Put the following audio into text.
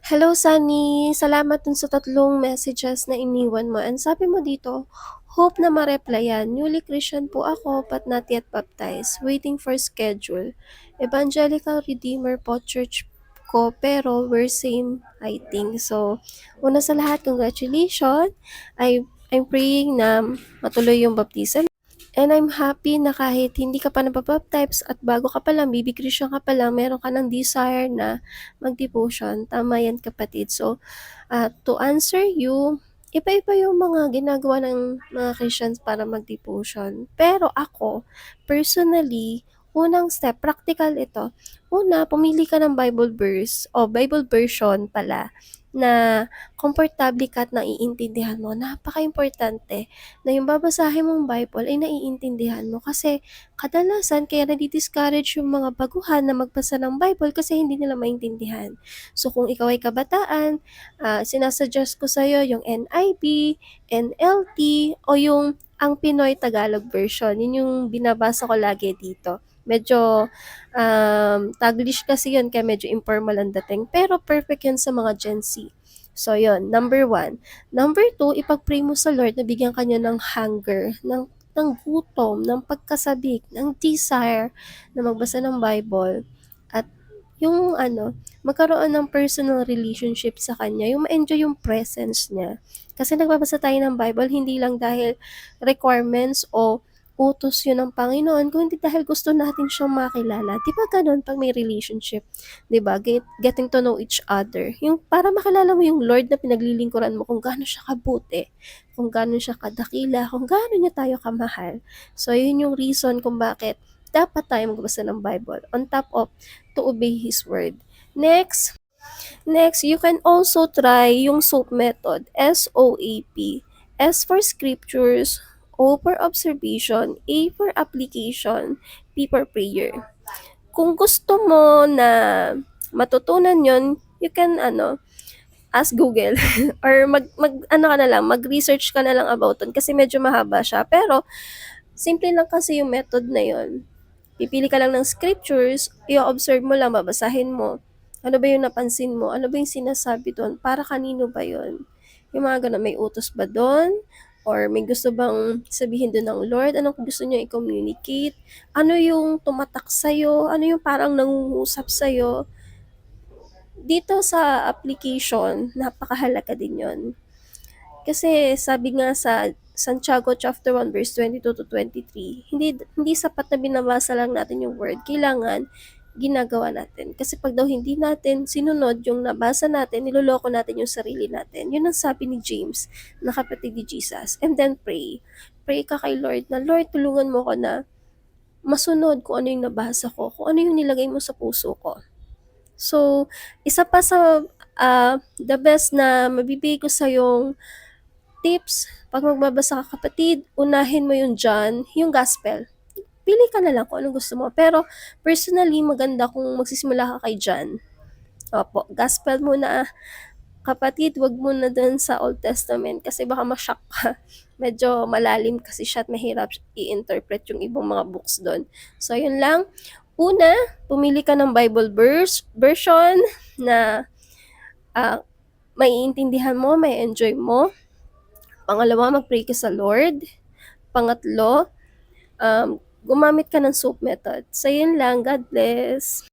Hello Sunny, salamat dun sa tatlong messages na iniwan mo. And sabi mo dito, hope na ma-replyan. Newly Christian po ako but not yet baptized. Waiting for schedule. Evangelical Redeemer po church ko pero we're same I think. So, una sa lahat, congratulations. I'm praying na matuloy yung baptism. And I'm happy na kahit hindi ka pa nababaptize at bago ka pa lang, baby Christian ka pa lang, meron ka ng desire na mag-devotion. Tama yan kapatid. So, to answer you, iba-iba yung mga ginagawa ng mga Christians para mag-devotion. Pero ako, personally, unang step, practical ito. Una, pumili ka ng Bible verse o Bible version pala na komportable ka at naiintindihan mo. Napaka-importante na yung babasahin mong Bible ay naiintindihan mo kasi kadalasan kaya nadi-discourage yung mga baguhan na magbasa ng Bible kasi hindi nila maintindihan. So kung ikaw ay kabataan, sinasuggest ko sa'yo yung NIV, NLT, o yung ang Pinoy Tagalog version. Yun yung binabasa ko lagi dito. Medyo Taglish kasi yun, kaya medyo informal ang dating. Pero perfect yun sa mga Gen Z. So, yun, number 1. Number 2, ipag-pray mo sa Lord na bigyan ka niya ng hunger, ng gutom, ng pagkasabik, ng desire na magbasa ng Bible. At yung magkaroon ng personal relationship sa Kanya, yung ma-enjoy yung presence niya. Kasi nagbabasa tayo ng Bible, hindi lang dahil requirements o utos yun ng Panginoon, kundi dahil gusto natin siyang makilala. Di ba ganun pag may relationship? Di ba? Getting to know each other. Yung para makilala mo yung Lord na pinaglilingkuran mo kung gaano siya kabuti, kung gaano siya kadakila, kung gaano niya tayo kamahal. So, yun yung reason kung bakit dapat tayo magbasa ng Bible on top of to obey His word. Next, you can also try yung SOAP method, SOAP. S for scriptures, O for observation, A for application, P for prayer. Kung gusto mo na matutunan yon, you can ask Google or mag-research ka na lang about it kasi medyo mahaba siya. Pero simple lang kasi yung method na yon. Pipili ka lang ng scriptures, i-observe mo lang, babasahin mo. Ano ba yung napansin mo? Ano ba yung sinasabi doon? Para kanino ba yon? Yung mga ganun, may utos ba doon? Or may gusto bang sabihin doon ng Lord? Anong gusto niya i-communicate? Ano yung tumatak sa'yo? Ano yung parang nangungusap sa'yo? Dito sa application, napakahalaga din yon. Kasi sabi nga sa Santiago chapter 1 verse 22 to 23, hindi sapat na binabasa lang natin yung word, kailangan ginagawa natin. Kasi pag daw hindi natin sinunod yung nabasa natin, niloloko natin yung sarili natin. Yun ang sabi ni James, na kapatid ni Jesus. And then pray. Pray ka kay Lord na, Lord, tulungan mo ko na masunod kung ano yung nabasa ko, kung ano yung nilagay mo sa puso ko. So, isa pa sa the best na mabibigay ko sa yung tips, pag magbabasa ka kapatid, unahin mo yung John, yung gospel. Pili ka na lang kung anong gusto mo. Pero personally, maganda kung magsisimula ka kay John. Opo, gospel muna kapatid, wag mo na dun sa Old Testament kasi baka ma-shock ka. Medyo malalim kasi siya at mahirap i-interpret yung ibang mga books doon. So, yun lang. Una, pumili ka ng Bible version na maiintindihan mo, may enjoy mo. Pangalawa, mag-pray ka sa Lord. Pangatlo, gumamit ka ng SOAP method. So, yun lang. God bless.